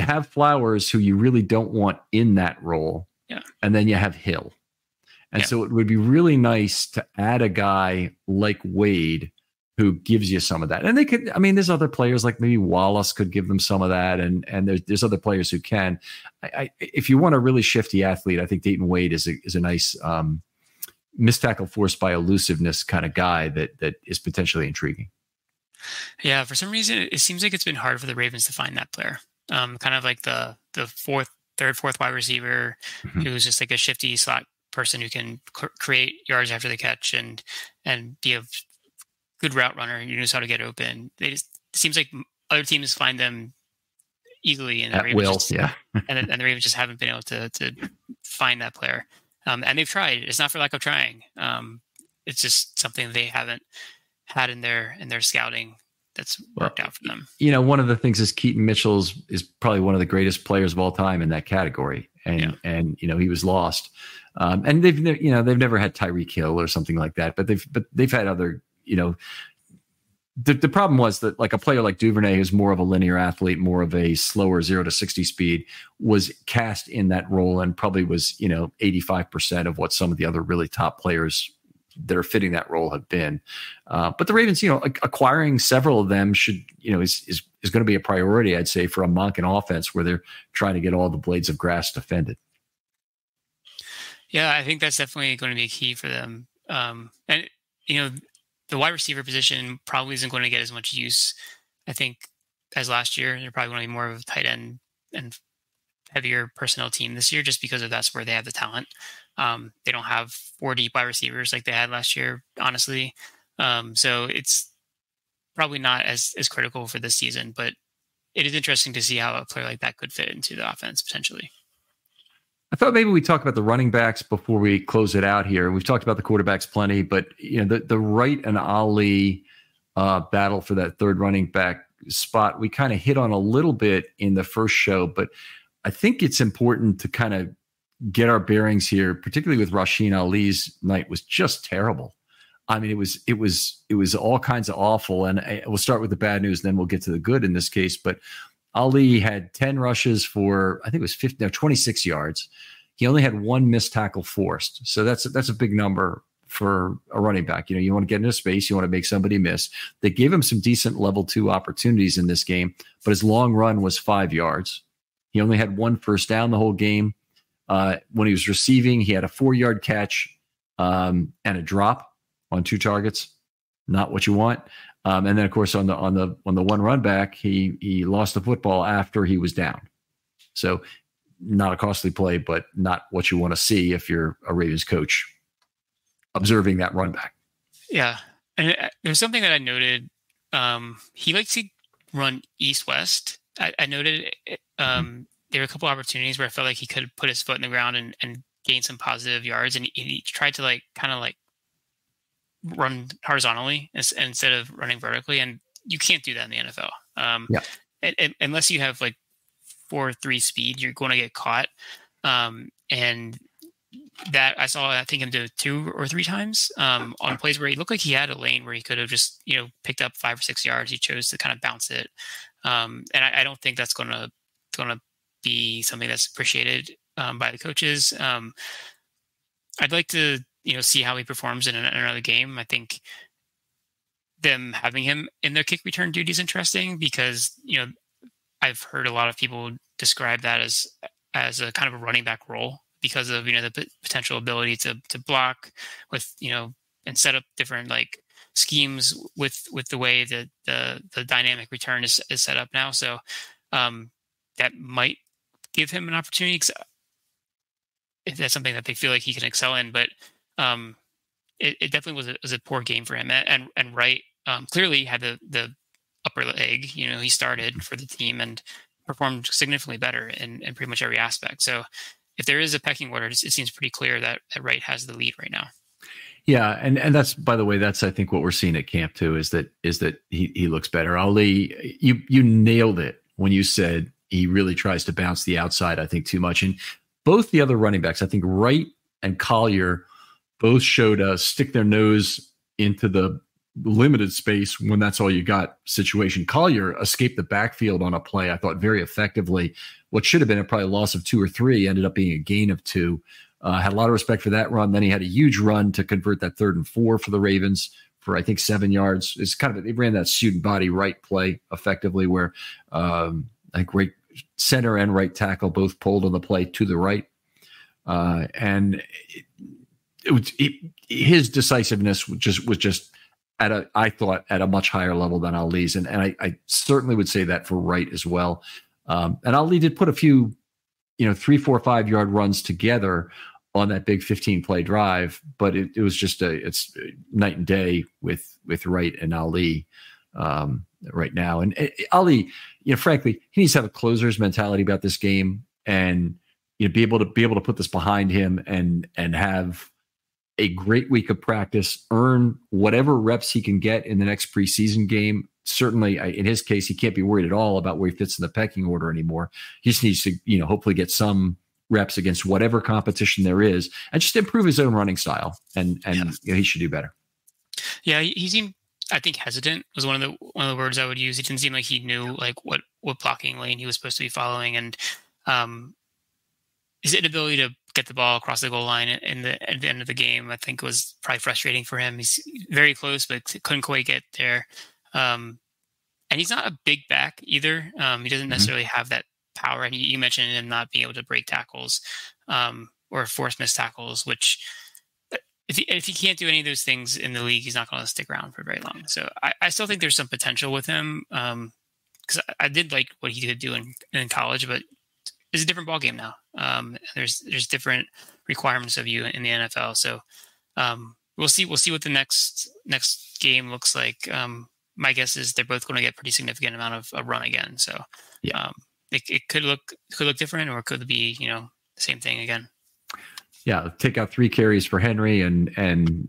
have Flowers, who you really don't want in that role. Yeah. And then you have Hill. And so it would be really nice to add a guy like Wade who gives you some of that. And they could, there's other players like maybe Wallace could give them some of that. And there's other players who can. If you want a really shifty athlete, I think Dayton Wade is a nice missed tackle forced by elusiveness kind of guy that is potentially intriguing. Yeah, for some reason, it seems like it's been hard for the Ravens to find that player. Kind of like the third, fourth wide receiver who's just like a shifty slot person who can create yards after the catch and be a good route runner. Who knows how to get open. It seems like other teams find them easily, and the Ravens and the Ravens just haven't been able to find that player. And they've tried. It's not for lack of trying. It's just something they haven't had in their scouting that's worked out for them. You know, one of the things is Keaton Mitchell is probably one of the greatest players of all time in that category, and you know, he was lost. And they've never had Tyreek Hill or something like that, but they've had other, you know. The problem was that like a player like Duvernay, who's more of a linear athlete, more of a slower 0 to 60 speed, was cast in that role and probably was, you know, 85% of what some of the other really top players that are fitting that role have been. But the Ravens, you know, acquiring several of them should, you know, is going to be a priority, I'd say, for a Monken offense where they're trying to get all the blades of grass defended. Yeah, I think that's definitely going to be a key for them. And, you know, the wide receiver position probably isn't going to get as much use, I think, as last year. They're probably going to be more of a tight end and heavier personnel team this year just because that's where they have the talent. They don't have 4 deep wide receivers like they had last year, honestly. So it's probably not as critical for this season, but it is interesting to see how a player like that could fit into the offense potentially. I thought maybe we talk about the running backs before we close it out here. We've talked about the quarterbacks plenty, but you know, the Wright and Ali battle for that third running back spot, we kind of hit on a little bit in the first show, but I think it's important to kind of get our bearings here, particularly with Rasheen Ali's night was just terrible. I mean, it was all kinds of awful. And we'll start with the bad news, then we'll get to the good in this case. But Ali had 10 rushes for, I think it was 26 yards. He only had 1 missed tackle forced. So that's a big number for a running back. You know, you want to get into space, you want to make somebody miss. They gave him some decent level 2 opportunities in this game, but his long run was 5 yards. He only had 1 first down the whole game. When he was receiving, he had a 4-yard catch and a drop on 2 targets. Not what you want. And then, of course, on the one run back, he lost the football after he was down. So not a costly play, but not what you want to see if you're a Ravens coach observing that run back. Yeah. And there's something that I noted. He likes to run east-west. I noted there were a couple opportunities where I felt like he could put his foot in the ground and gain some positive yards. And he tried to kind of run horizontally instead of running vertically. And you can't do that in the NFL. Unless you have 4.3 speed, you're going to get caught. And that I saw, I think, him do it 2 or 3 times on plays where he looked like he had a lane where he could have just, picked up 5 or 6 yards. He chose to kind of bounce it. And I don't think that's going to be something that's appreciated by the coaches. I'd like to, see how he performs in another game. I think them having him in their kick return duty is interesting because, I've heard a lot of people describe that as a kind of a running back role because of, the potential ability to block with, and set up different schemes with the way that the dynamic return is set up now. So that might give him an opportunity if that's something that they feel like he can excel in. But it definitely was a poor game for him. And Wright clearly had the upper leg. He started for the team and performed significantly better in pretty much every aspect. So if there is a pecking order, it seems pretty clear that Wright has the lead right now. Yeah, and that's, by the way, that's I think what we're seeing at camp too is that he looks better. Ali, you nailed it when you said he really tries to bounce the outside, I think, too much. And both the other running backs, I think Wright and Collier, both showed stick their nose into the limited space when that's all you got situation. Collier escaped the backfield on a play, I thought, very effectively. What should have been probably a loss of 2 or 3 ended up being a gain of 2. Had a lot of respect for that run. Then he had a huge run to convert that 3rd and 4 for the Ravens for, I think, 7 yards. It's kind of they ran that student body right play effectively where I think right center and right tackle both pulled on the play to the right. And his decisiveness was just I thought at a much higher level than Ali's, and I certainly would say that for Wright as well. And Ali did put a few, 3, 4, 5 yard runs together on that big 15 play drive, but it was just it's night and day with Wright and Ali right now. And Ali, frankly, he needs to have a closer's mentality about this game, and be able to put this behind him and have a great week of practice, earn whatever reps he can get in the next preseason game. Certainly, in his case, he can't be worried at all about where he fits in the pecking order anymore. He just needs to, hopefully get some reps against whatever competition there is, and just improve his own running style. And he should do better. Yeah, he seemed, I think, hesitant was one of the words I would use. It didn't seem like he knew what blocking lane he was supposed to be following, and his inability to get the ball across the goal line at the end of the game, I think, was probably frustrating for him. He's very close, but couldn't quite get there. And he's not a big back either. He doesn't necessarily have that power. And you mentioned him not being able to break tackles or force missed tackles, which if he can't do any of those things in the league, he's not going to stick around for very long. So I still think there's some potential with him, because I did like what he could do in college, but it's a different ballgame now. There's different requirements of you in the NFL. So we'll see what the next game looks like. My guess is they're both going to get pretty significant amount of a run again. So it could look different, or it could be the same thing again. Yeah, take out 3 carries for Henry and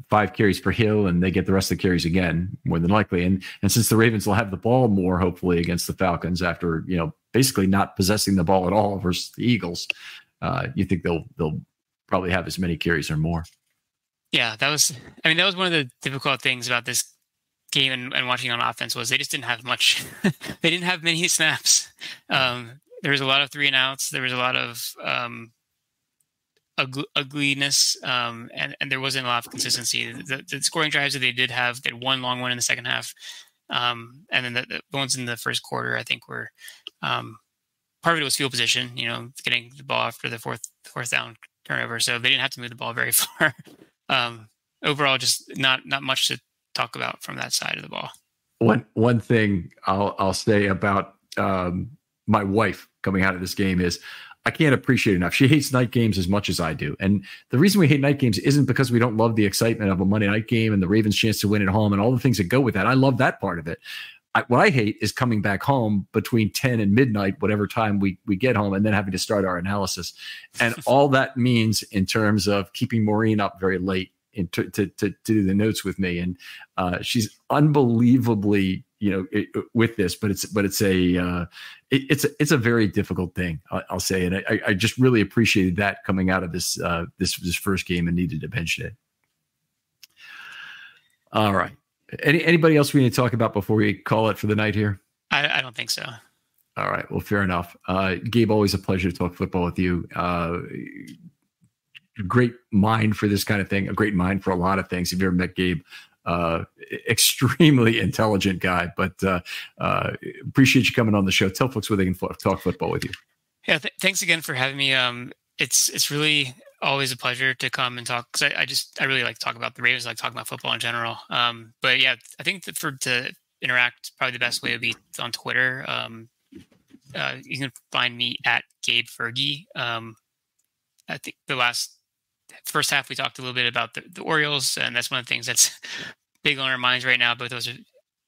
5 carries for Hill, and they get the rest of the carries again, more than likely. And since the Ravens will have the ball more, hopefully, against the Falcons after basically not possessing the ball at all versus the Eagles, you think they'll probably have as many carries or more. Yeah, that was one of the difficult things about this game and watching on offense was they just didn't have much. They didn't have many snaps. There was a lot of 3 and outs. There was a lot of ugliness, and there wasn't a lot of consistency. The scoring drives that they did have, they had one long one in the second half, and then the ones in the first quarter, I think, were part of it was field position, getting the ball after the fourth down turnover, so they didn't have to move the ball very far. Overall, just not much to talk about from that side of the ball. One thing I'll say about my wife coming out of this game is I can't appreciate enough. She hates night games as much as I do. And the reason we hate night games isn't because we don't love the excitement of a Monday night game and the Ravens' chance to win at home and all the things that go with that. I love that part of it. What I hate is coming back home between 10 and midnight, whatever time we get home, and then having to start our analysis. And all that means in terms of keeping Maureen up very late to do the notes with me. And she's unbelievably, with this, but it's a very difficult thing, I'll say. And I just really appreciated that coming out of this first game and needed to mention it. All right. Anybody else we need to talk about before we call it for the night here? I don't think so. All right. Well, fair enough. Gabe, always a pleasure to talk football with you. Great mind for this kind of thing. A great mind for a lot of things. If you ever met Gabe, extremely intelligent guy, but appreciate you coming on the show. Tell folks where they can talk football with you. Yeah. Thanks again for having me. It's really always a pleasure to come and talk, because I really like to talk about the Ravens. I like talking about football in general. But yeah, I think that to interact, probably the best way would be on Twitter. You can find me at Gabe Fergie. I think the first half we talked a little bit about the Orioles, and that's one of the things that's big on our minds right now. Both those are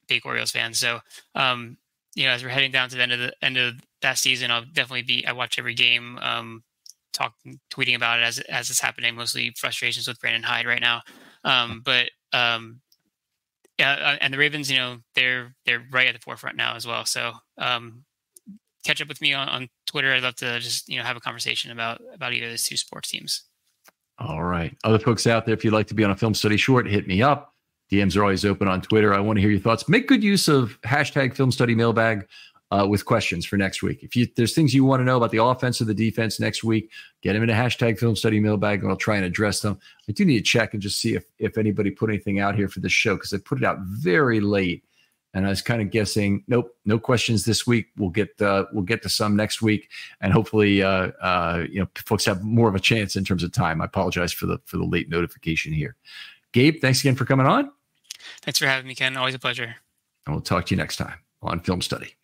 big Orioles fans. So, as we're heading down to the end of that season, I'll definitely I watch every game, tweeting about it as it's happening. Mostly frustrations with Brandon Hyde right now. And the Ravens, they're right at the forefront now as well. So, catch up with me on Twitter. I'd love to just, have a conversation about either of those 2 sports teams. All right. Other folks out there, if you'd like to be on a film study short, hit me up. DMs are always open on Twitter. I want to hear your thoughts. Make good use of hashtag film study mailbag with questions for next week. If there's things you want to know about the offense or the defense next week, get them in a hashtag film study mailbag, and I'll try and address them. I do need to check and just see if anybody put anything out here for this show, because I put it out very late. And I was kind of guessing, nope, no questions this week. We'll get to some next week, and hopefully, folks have more of a chance in terms of time. I apologize for the late notification here. Gabe, thanks again for coming on. Thanks for having me, Ken. Always a pleasure. And we'll talk to you next time on Film Study.